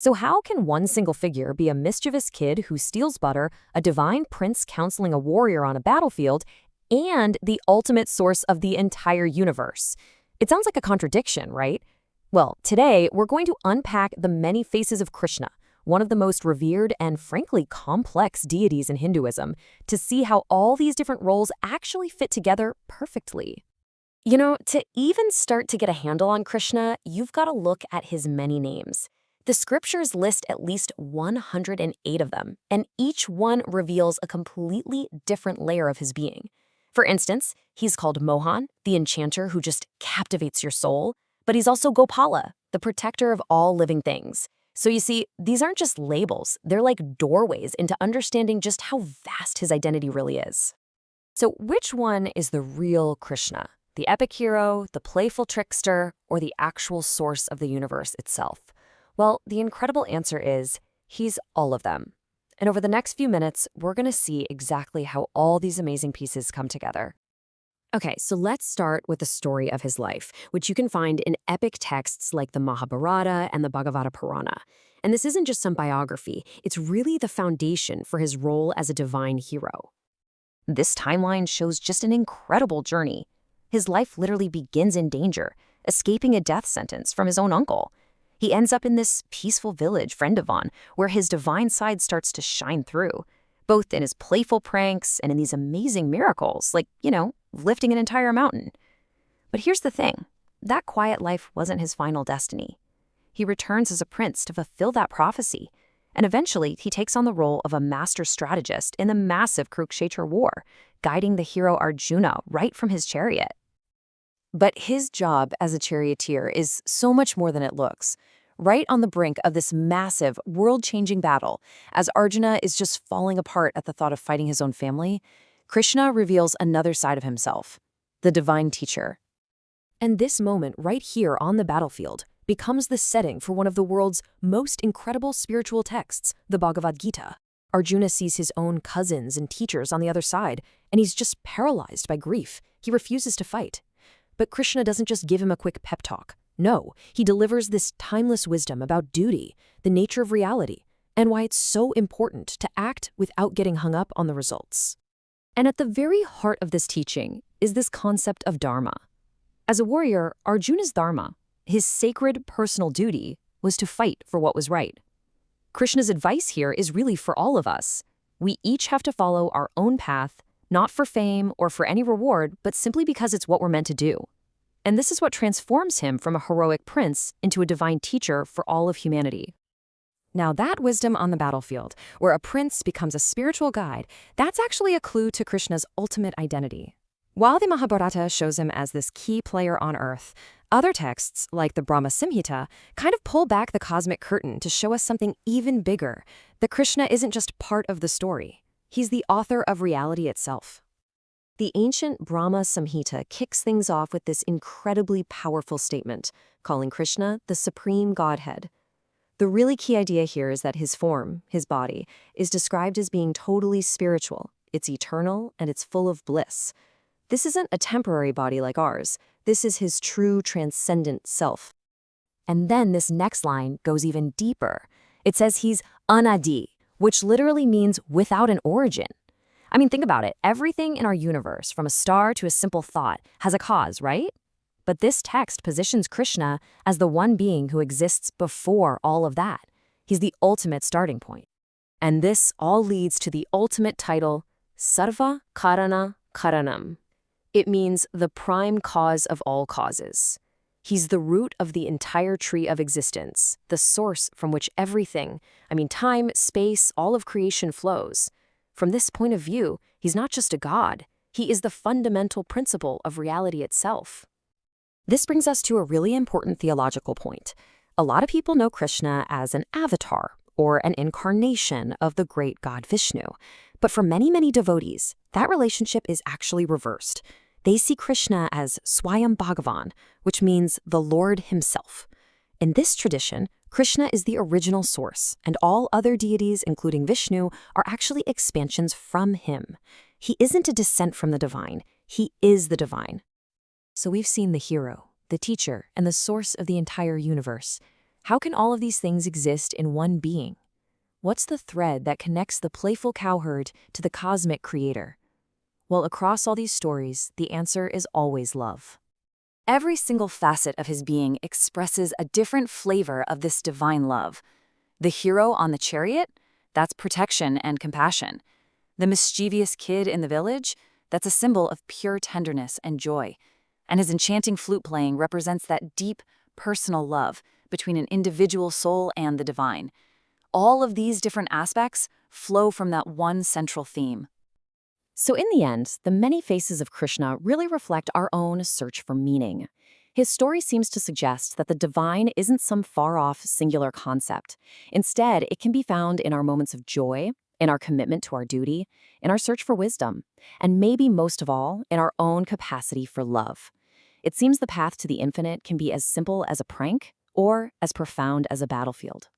So how can one single figure be a mischievous kid who steals butter, a divine prince counseling a warrior on a battlefield, and the ultimate source of the entire universe? It sounds like a contradiction, right? Well, today we're going to unpack the many faces of Krishna, one of the most revered and frankly complex deities in Hinduism, to see how all these different roles actually fit together perfectly. To even start to get a handle on Krishna, you've got to look at his many names. The scriptures list at least 108 of them, and each one reveals a completely different layer of his being. For instance, he's called Mohan, the enchanter who just captivates your soul, but he's also Gopala, the protector of all living things. So you see, these aren't just labels, they're like doorways into understanding just how vast his identity really is. So which one is the real Krishna? The epic hero, the playful trickster, or the actual source of the universe itself? Well, the incredible answer is he's all of them. And over the next few minutes, we're going to see exactly how all these amazing pieces come together. Okay, so let's start with the story of his life, which you can find in epic texts like the Mahabharata and the Bhagavad Purana. And this isn't just some biography, it's really the foundation for his role as a divine hero. This timeline shows just an incredible journey. His life literally begins in danger, escaping a death sentence from his own uncle. He ends up in this peaceful village, Vrindavan, where his divine side starts to shine through, both in his playful pranks and in these amazing miracles, like, lifting an entire mountain. But here's the thing, that quiet life wasn't his final destiny. He returns as a prince to fulfill that prophecy, and eventually he takes on the role of a master strategist in the massive Kurukshetra war, guiding the hero Arjuna right from his chariot. But his job as a charioteer is so much more than it looks. Right on the brink of this massive, world-changing battle, as Arjuna is just falling apart at the thought of fighting his own family, Krishna reveals another side of himself, the divine teacher. And this moment right here on the battlefield becomes the setting for one of the world's most incredible spiritual texts, the Bhagavad Gita. Arjuna sees his own cousins and teachers on the other side, and he's just paralyzed by grief. He refuses to fight. But Krishna doesn't just give him a quick pep talk. No, he delivers this timeless wisdom about duty, the nature of reality, and why it's so important to act without getting hung up on the results. And at the very heart of this teaching is this concept of dharma. As a warrior, Arjuna's dharma, his sacred personal duty, was to fight for what was right. Krishna's advice here is really for all of us. We each have to follow our own path, not for fame or for any reward, but simply because it's what we're meant to do. And this is what transforms him from a heroic prince into a divine teacher for all of humanity. Now that wisdom on the battlefield, where a prince becomes a spiritual guide, that's actually a clue to Krishna's ultimate identity. While the Mahabharata shows him as this key player on Earth, other texts, like the Brahma Samhita, kind of pull back the cosmic curtain to show us something even bigger, that Krishna isn't just part of the story. He's the author of reality itself. The ancient Brahma Samhita kicks things off with this incredibly powerful statement, calling Krishna the Supreme Godhead. The really key idea here is that his form, his body, is described as being totally spiritual. It's eternal and it's full of bliss. This isn't a temporary body like ours. This is his true transcendent self. And then this next line goes even deeper. It says he's anadi, which literally means without an origin. I mean, think about it. Everything in our universe, from a star to a simple thought, has a cause, right? But this text positions Krishna as the one being who exists before all of that. He's the ultimate starting point. And this all leads to the ultimate title, Sarva Karana Karanam. It means the prime cause of all causes. He's the root of the entire tree of existence, the source from which everything, time, space, all of creation flows. From this point of view, he's not just a god, he is the fundamental principle of reality itself. This brings us to a really important theological point. A lot of people know Krishna as an avatar, or an incarnation of the great god Vishnu. But for many, many devotees, that relationship is actually reversed. They see Krishna as Swayam Bhagavan, which means the Lord himself. In this tradition, Krishna is the original source, and all other deities, including Vishnu, are actually expansions from him. He isn't a descent from the divine, he is the divine. So we've seen the hero, the teacher, and the source of the entire universe. How can all of these things exist in one being? What's the thread that connects the playful cowherd to the cosmic creator? Well, across all these stories, the answer is always love. Every single facet of his being expresses a different flavor of this divine love. The hero on the chariot? That's protection and compassion. The mischievous kid in the village? That's a symbol of pure tenderness and joy. And his enchanting flute playing represents that deep, personal love between an individual soul and the divine. All of these different aspects flow from that one central theme. So in the end, the many faces of Krishna really reflect our own search for meaning. His story seems to suggest that the divine isn't some far-off, singular concept. Instead, it can be found in our moments of joy, in our commitment to our duty, in our search for wisdom, and maybe most of all, in our own capacity for love. It seems the path to the infinite can be as simple as a prank or as profound as a battlefield.